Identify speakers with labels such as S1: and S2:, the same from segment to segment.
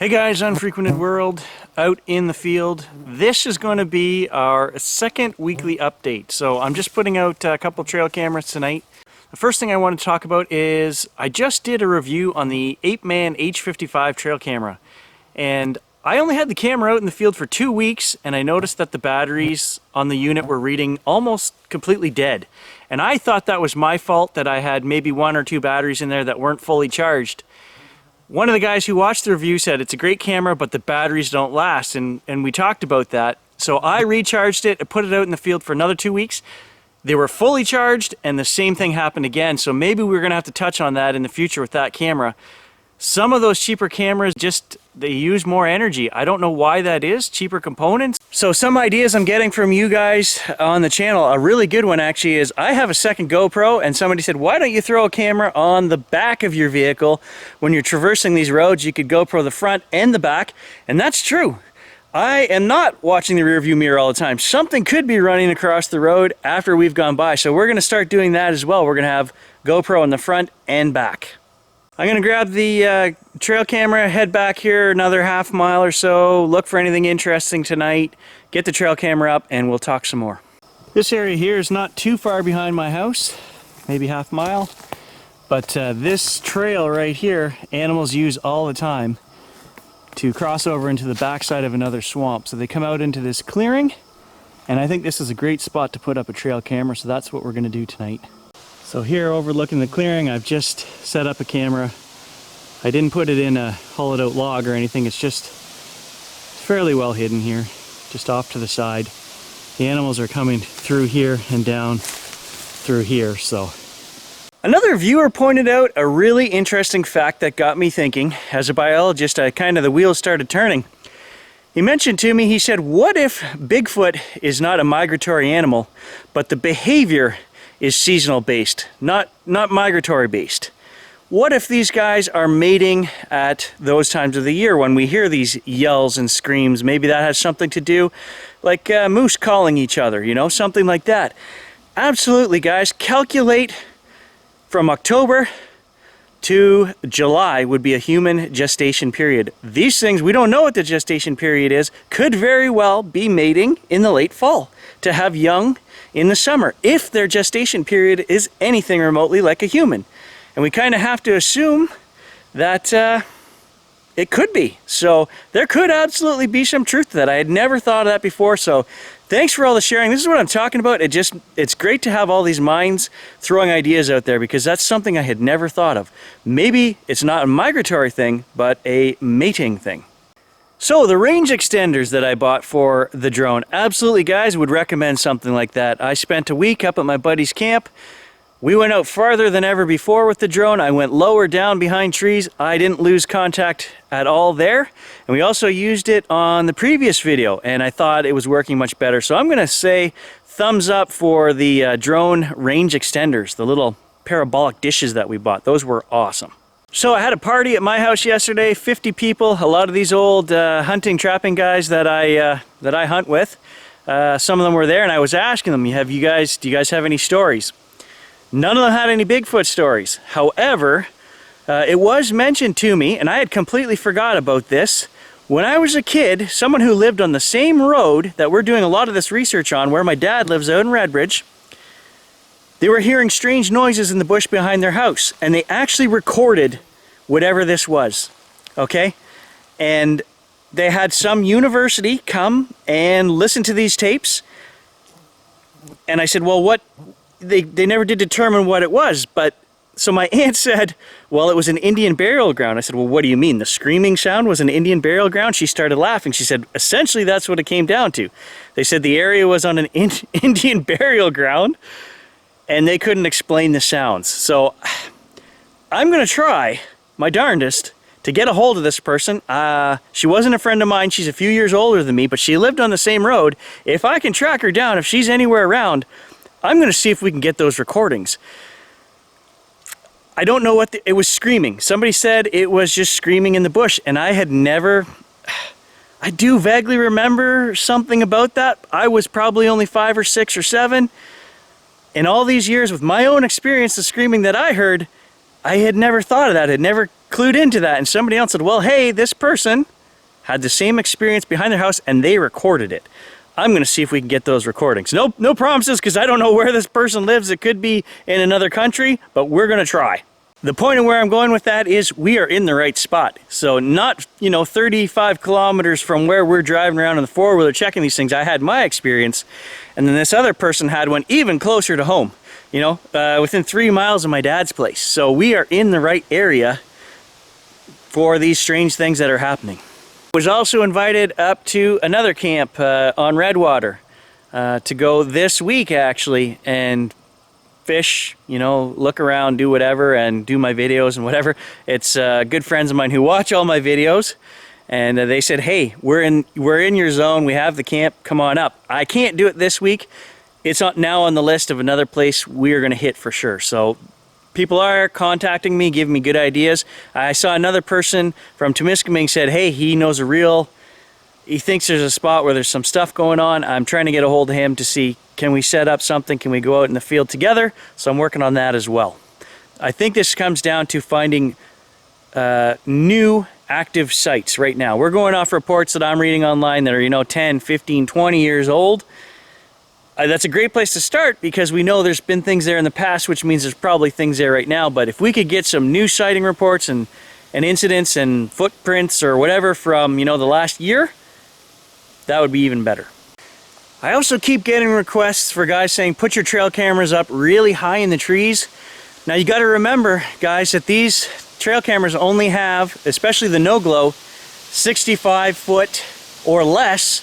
S1: Hey guys, Unfrequented World, out in the field. This is going to be our second weekly update. So I'm just putting out a couple trail cameras tonight. The first thing I want to talk about is I just did a review on the 8-man H55 trail camera. And I only had the camera out in the field for 2 weeks, and I noticed that the batteries on the unit were reading almost completely dead. And I thought that was my fault, that I had maybe 1 or 2 batteries in there that weren't fully charged. One of the guys who watched the review said it's a great camera, but the batteries don't last, and we talked about that. So I recharged it and put it out in the field for another 2 weeks. They were fully charged, and the same thing happened again. So maybe we're gonna have to touch on that in the future with that camera. Some of those cheaper cameras they use more energy. I don't know why that is, cheaper components. So some ideas I'm getting from you guys on the channel, a really good one actually is, I have a second GoPro, and somebody said, why don't you throw a camera on the back of your vehicle? When you're traversing these roads, you could GoPro the front and the back, and that's true. I am not watching the rearview mirror all the time. Something could be running across the road after we've gone by, so we're gonna start doing that as well. We're gonna have GoPro in the front and back. I'm gonna grab the trail camera, head back here another half mile or so, look for anything interesting tonight, get the trail camera up, and we'll talk some more. This area here is not too far behind my house, maybe half mile, but this trail right here, animals use all the time to cross over into the backside of another swamp. So they come out into this clearing, and I think this is a great spot to put up a trail camera, so that's what we're gonna do tonight. So here overlooking the clearing, I've just set up a camera. I didn't put it in a hollowed out log or anything, it's just fairly well hidden here, just off to the side. The animals are coming through here and down through here, so. Another viewer pointed out a really interesting fact that got me thinking. As a biologist, the wheels started turning. He mentioned to me, he said, what if Bigfoot is not a migratory animal, but the behavior is seasonal based, not migratory based? What if these guys are mating at those times of the year when we hear these yells and screams? Maybe that has something to do, like moose calling each other, you know, something like that. Absolutely, guys. Calculate from October to July would be a human gestation period. These things, we don't know what the gestation period is, could very well be mating in the late fall to have young in the summer, if their gestation period is anything remotely like a human. And we kind of have to assume that it could be. So there could absolutely be some truth to that. I had never thought of that before, so thanks for all the sharing. This is what I'm talking about. It's great to have all these minds throwing ideas out there, because that's something I had never thought of. Maybe it's not a migratory thing, but a mating thing. So the range extenders that I bought for the drone, absolutely guys, would recommend something like that. I spent a week up at my buddy's camp. We went out farther than ever before with the drone. I went lower down behind trees. I didn't lose contact at all there. And we also used it on the previous video, and I thought it was working much better. So I'm gonna say thumbs up for the drone range extenders, the little parabolic dishes that we bought. Those were awesome. So I had a party at my house yesterday, 50 people, a lot of these old hunting, trapping guys that I hunt with. Some of them were there, and I was asking them, do you guys have any stories? None of them had any Bigfoot stories. However, it was mentioned to me, and I had completely forgot about this. When I was a kid, someone who lived on the same road that we're doing a lot of this research on, where my dad lives out in Redbridge, they were hearing strange noises in the bush behind their house, and they actually recorded whatever this was, okay? And they had some university come and listen to these tapes, and I said, well, what? They never did determine what it was, but so my aunt said, well, it was an Indian burial ground. I said, well, what do you mean? The screaming sound was an Indian burial ground? She started laughing. She said, essentially, that's what it came down to. They said the area was on an Indian burial ground, and they couldn't explain the sounds. So I'm gonna try my darndest to get a hold of this person. She wasn't a friend of mine. She's a few years older than me, but she lived on the same road. If I can track her down, if she's anywhere around, I'm gonna see if we can get those recordings. I don't know what it was screaming. Somebody said it was just screaming in the bush, and I do vaguely remember something about that. I was probably only 5 or 6 or 7. In all these years, with my own experience, the screaming that I heard, I had never thought of that, had never clued into that. And somebody else said, well, hey, this person had the same experience behind their house, and they recorded it. I'm going to see if we can get those recordings. No promises, because I don't know where this person lives. It could be in another country, but we're going to try. The point of where I'm going with that is we are in the right spot. So not, 35 kilometers from where we're driving around in the four-wheeler checking these things. I had my experience, and then this other person had one even closer to home, within 3 miles of my dad's place. So we are in the right area for these strange things that are happening. I was also invited up to another camp on Redwater to go this week, actually, and fish, look around, do whatever, and do my videos and whatever. It's good friends of mine who watch all my videos, and they said, hey, we're in your zone, we have the camp, come on up. I can't do it this week. It's now on the list of another place we're going to hit for sure. So people are contacting me, giving me good ideas. I saw another person from Temiskaming said, hey, he knows he thinks there's a spot where there's some stuff going on. I'm trying to get a hold of him to see, can we set up something? Can we go out in the field together? So I'm working on that as well. I think this comes down to finding new active sites right now. We're going off reports that I'm reading online that are, 10, 15, 20 years old. That's a great place to start because we know there's been things there in the past, which means there's probably things there right now. But if we could get some new sighting reports and incidents and footprints or whatever from, the last year, that would be even better. I also keep getting requests for guys saying, put your trail cameras up really high in the trees. Now you got to remember, guys, that these trail cameras only have, especially the no-glow, 65 foot or less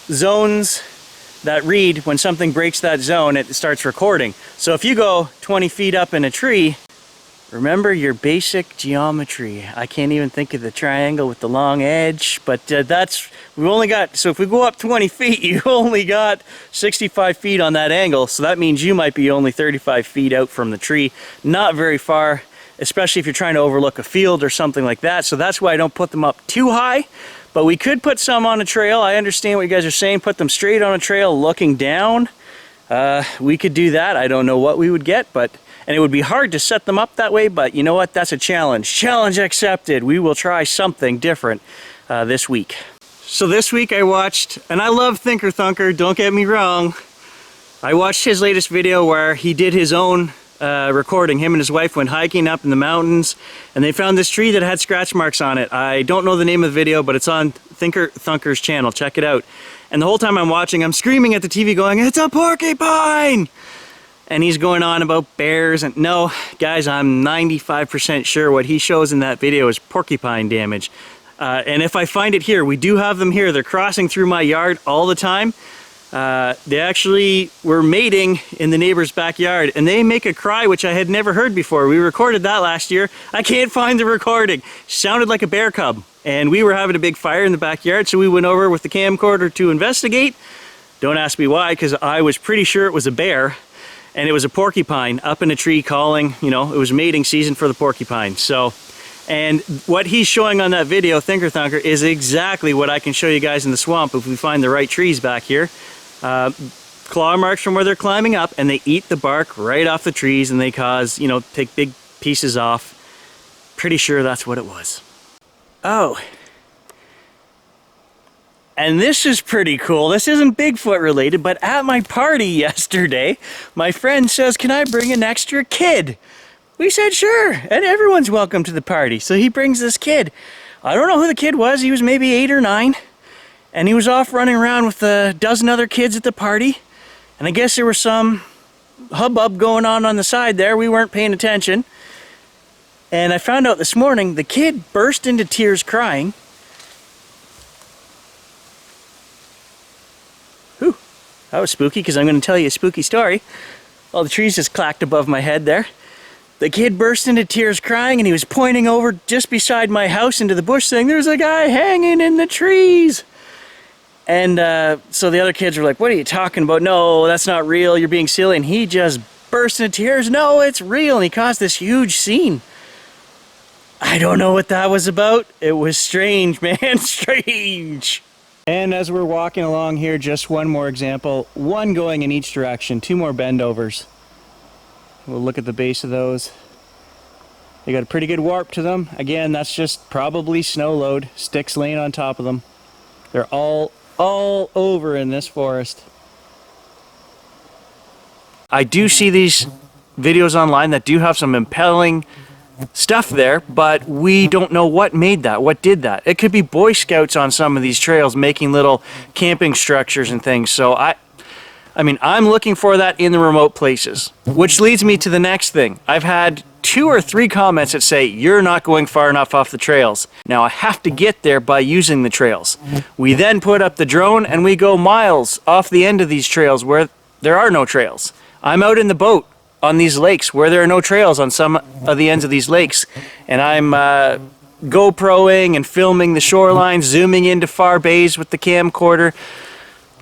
S1: zones that read. When something breaks that zone, it starts recording. So if you go 20 feet up in a tree, remember your basic geometry. I can't even think of the triangle with the long edge, but we've only got, so if we go up 20 feet, you only got 65 feet on that angle. So that means you might be only 35 feet out from the tree. Not very far, especially if you're trying to overlook a field or something like that. So that's why I don't put them up too high. But we could put some on a trail. I understand what you guys are saying. Put them straight on a trail looking down. We could do that. I don't know what we would get, and it would be hard to set them up that way, but you know what? That's a challenge. Challenge accepted. We will try something different this week. So this week I watched, and I love Thinker Thunker, don't get me wrong. I watched his latest video where he did his own recording. Him and his wife went hiking up in the mountains, and they found this tree that had scratch marks on it. I don't know the name of the video, but it's on Thinker Thunker's channel. Check it out. And the whole time I'm watching, I'm screaming at the TV going, it's a porcupine! And he's going on about bears, and no, guys, I'm 95% sure what he shows in that video is porcupine damage. And if I find it here, we do have them here. They're crossing through my yard all the time. They actually were mating in the neighbor's backyard, and they make a cry which I had never heard before. We recorded that last year. I can't find the recording. Sounded like a bear cub, and we were having a big fire in the backyard, so we went over with the camcorder to investigate. Don't ask me why, because I was pretty sure it was a bear, and it was a porcupine up in a tree calling. It was mating season for the porcupine. So, and what he's showing on that video, Thinker Thunker, is exactly what I can show you guys in the swamp if we find the right trees back here. Claw marks from where they're climbing up, and they eat the bark right off the trees, and they cause, take big pieces off. Pretty sure that's what it was. Oh. And this is pretty cool. This isn't Bigfoot related, but at my party yesterday, my friend says, can I bring an extra kid? We said sure, and everyone's welcome to the party. So he brings this kid. I don't know who the kid was. He was maybe 8 or 9. And he was off running around with a dozen other kids at the party. And I guess there was some hubbub going on the side there. We weren't paying attention. And I found out this morning the kid burst into tears crying. Whew, that was spooky, because I'm going to tell you a spooky story. All the trees just clacked above my head there. The kid burst into tears crying, and he was pointing over just beside my house into the bush saying, there's a guy hanging in the trees. And so the other kids were like, what are you talking about? No, that's not real. You're being silly. And he just burst into tears. No, it's real. And he caused this huge scene. I don't know what that was about. It was strange, man. Strange. And as we're walking along here, just one more example. One going in each direction. 2 more bendovers. We'll look at the base of those. They got a pretty good warp to them. Again, that's just probably snow load, sticks laying on top of them. They're all over in this forest. I do see these videos online that do have some impelling stuff there, but we don't know what made that, what did that. It could be Boy Scouts on some of these trails making little camping structures and things. So I mean, I'm looking for that in the remote places, which leads me to the next thing. I've had 2 or 3 comments that say, you're not going far enough off the trails. Now I have to get there by using the trails. We then put up the drone and we go miles off the end of these trails where there are no trails. I'm out in the boat on these lakes where there are no trails on some of the ends of these lakes. And I'm GoProing and filming the shoreline, zooming into far bays with the camcorder.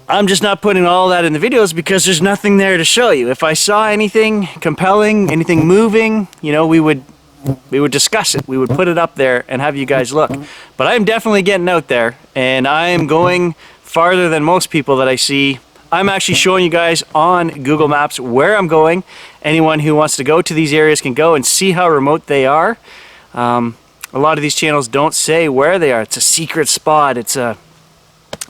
S1: I'm just not putting all that in the videos because there's nothing there to show you. If I saw anything compelling, anything moving, you know, we would discuss it. We would put it up there and have you guys look. But I'm definitely getting out there, and I am going farther than most people that I see. I'm actually showing you guys on Google Maps where I'm going. Anyone who wants to go to these areas can go and see how remote they are. A lot of these channels don't say where they are. It's a secret spot. It's a,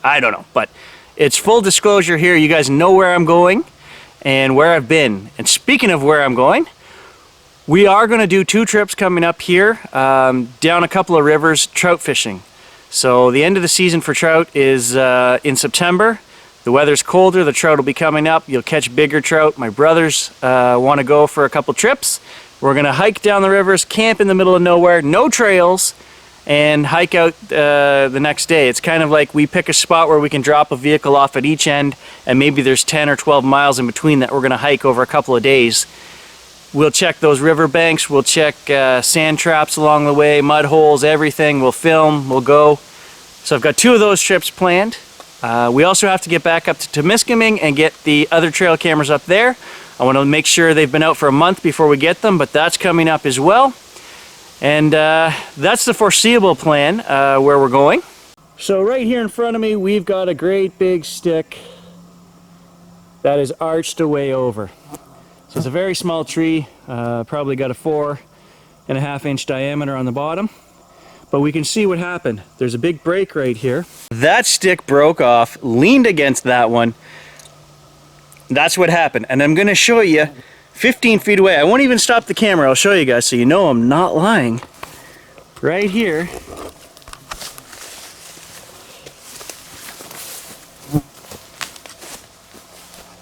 S1: I don't know, but it's full disclosure here. You guys know where I'm going and where I've been. And speaking of where I'm going, we are going to do 2 trips coming up here, down a couple of rivers, trout fishing. So the end of the season for trout is in September. The weather's colder, the trout will be coming up. You'll catch bigger trout. My brothers want to go for a couple trips. We're going to hike down the rivers, camp in the middle of nowhere, no trails, and hike out the next day. It's kind of like we pick a spot where we can drop a vehicle off at each end, and maybe there's 10 or 12 miles in between that we're going to hike over a couple of days. We'll check those river banks, we'll check sand traps along the way, mud holes, everything. We'll film, we'll go. So I've got 2 of those trips planned. We also have to get back up to Temiskaming and get the other trail cameras up there. I want to make sure they've been out for a month before we get them, but that's coming up as well. And that's the foreseeable plan where we're going. So right here in front of me, we've got a great big stick that is arched away over. So it's a very small tree, probably got a 4.5 inch diameter on the bottom. But we can see what happened. There's a big break right here. That stick broke off, leaned against that one. That's what happened. And I'm gonna show you 15 feet away. I won't even stop the camera. I'll show you guys so you know I'm not lying. Right here.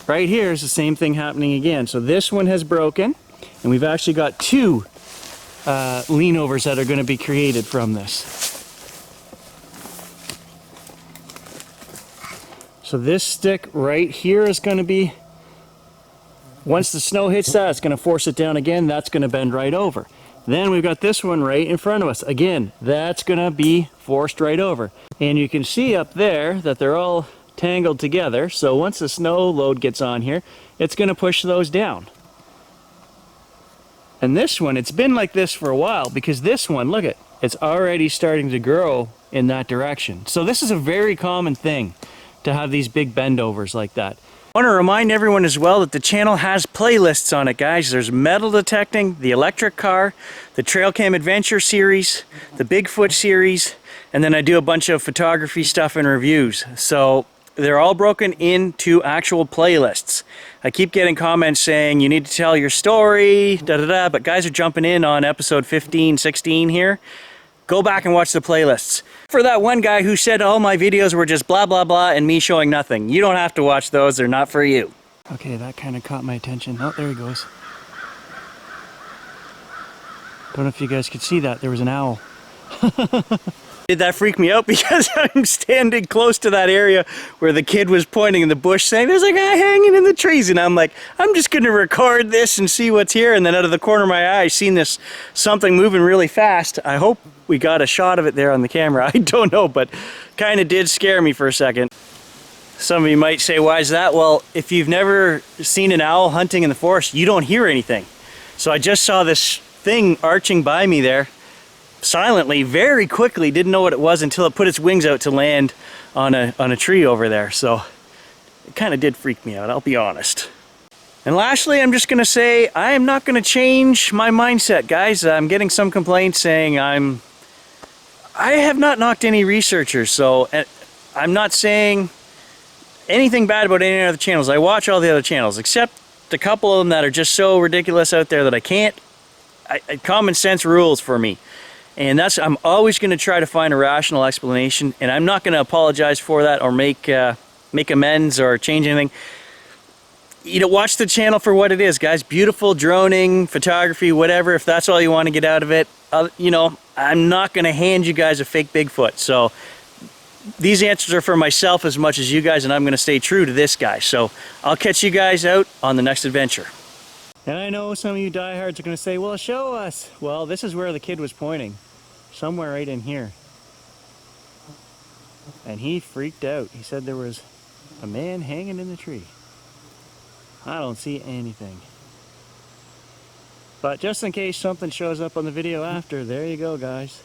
S1: Right here is the same thing happening again. So this one has broken, and we've actually got 2 leanovers that are going to be created from this. So this stick right here is going to be, once the snow hits that, it's going to force it down again. That's going to bend right over. Then we've got this one right in front of us. Again, that's going to be forced right over. And you can see up there that they're all tangled together. So once the snow load gets on here, it's going to push those down. And this one, it's been like this for a while, because this one, look at, it's already starting to grow in that direction. So this is a very common thing to have these big bendovers like that. I want to remind everyone as well that the channel has playlists on it, guys. There's metal detecting, the electric car, the trail cam adventure series, the Bigfoot series, and then I do a bunch of photography stuff and reviews. So they're all broken into actual playlists. I keep getting comments saying you need to tell your story, but guys are jumping in on episode 15, 16 here. Go back and watch the playlists. For that one guy who said all my videos were just blah, blah, blah, and me showing nothing. You don't have to watch those, they're not for you. Okay, that kind of caught my attention. Oh, there he goes. Don't know if you guys could see that, there was an owl. Did that freak me out? Because I'm standing close to that area where the kid was pointing in the bush saying, there's a guy hanging in the trees. And I'm like, I'm just gonna record this and see what's here. And then out of the corner of my eye, I seen this something moving really fast. I hope we got a shot of it there on the camera. I don't know, but kind of did scare me for a second. Some of you might say, why is that? Well, if you've never seen an owl hunting in the forest, you don't hear anything. So I just saw this thing arching by me there, silently, very quickly, didn't know what it was until it put its wings out to land on a tree over there. So it kind of did freak me out, I'll be honest. And lastly, I'm just going to say I am not going to change my mindset, guys. I'm getting some complaints saying I have not knocked any researchers, so I'm not saying anything bad about any other channels. I watch all the other channels, except a couple of them that are just so ridiculous out there that I can't. Common sense rules for me. And I'm always going to try to find a rational explanation, and I'm not going to apologize for that or make amends or change anything. You know, watch the channel for what it is, guys. Beautiful droning, photography, whatever. If that's all you want to get out of it, you know, I'm not going to hand you guys a fake Bigfoot. So these answers are for myself as much as you guys, and I'm going to stay true to this guy. So I'll catch you guys out on the next adventure. And I know some of you diehards are going to say, well, show us. Well, this is where the kid was pointing. Somewhere right in here. And he freaked out. He said there was a man hanging in the tree. I don't see anything. But just in case something shows up on the video after, there you go, guys.